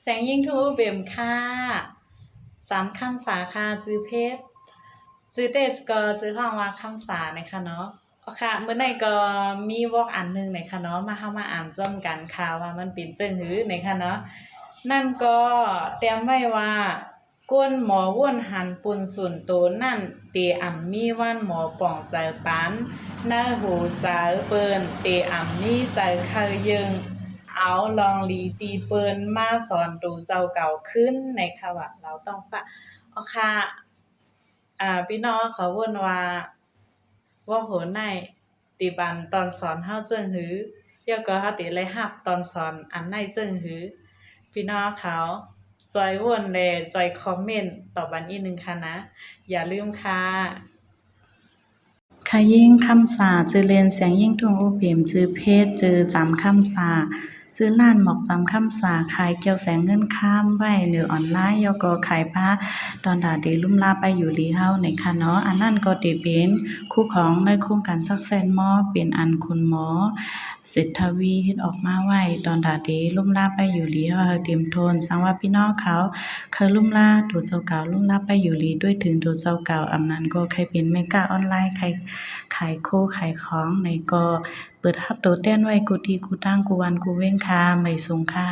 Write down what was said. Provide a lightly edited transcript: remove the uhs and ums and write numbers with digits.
แสงยิ่งทูเบมค่ะจำคำสาค่ะจื้อเพชรจื้อเตจก็จื้อห้องว่าคำสานะคะเนาะเอาค่ะมื้อในก็มีวอกอันหนึงนะคะเนาะมาเฮามาอ่านจ้อมกันค่ะว่ามันเป็นจั่งหือนะคะเนาะนั่นก็เตรียมไว้ว่าก้นหมอว่วนหันปุนส่วนโตนั่นเตอำมีวันหมอป่องใจปันหน้าหูสาวเปิ้นเตอำมีใจเคยยึง เอาลองหลีตีเปิ้นมาสอนตูเจ้าเก่าขึ้นในค่ะว่าเราต้องฝากเอาค่ะพี่น้องเขาเว้นว่าโหในติบันตอนสอนเฮาเจิ้งหือยก็เฮาติเลยรับตอนสอนอันในเจิ้งหือพี่น้องเขาจอยวนแลจอยคอมเมนต์ตอบอันอีกหนึ่งค่ะนะอย่าลืมค่ะค่ะยิ่งคำสาจือเรียนเสียงยิ่งทุ่งอุเปมจือเพศจือจำคำสาจื้อร้านหมอกจำคำสาขายเกี่ยวแสงเงินข้ามไว้หรือออนไลน์แล้วก็ขายผ้าดอนดาเดลุ่มลาไปอยู่ลีเฮาในค่ะเนาะอันนั้นก็ได้เป็นคู่ของในโครงการซักแซนหมอเป็นอันคุณหมอเศรษฐวีเฮ็ดออกมาไว้ดอนดาเดลุ่มลาไปอยู่ลีเฮาเต็มโทนสังว่าพี่น้องเขาเคยลุ่มลาดูเจ้าเก่าลุ่มลาไปอยู่ลีด้วยถึงดูเจ้าเก่าอำนั้นก็ใครเป็นแม่ก้าออนไลน์ใครขายขายของในก็เปิดรับโตแต้นไว้กูตีกูตั้งกูวันกูเว้งค่ะไม่สูงค่ะ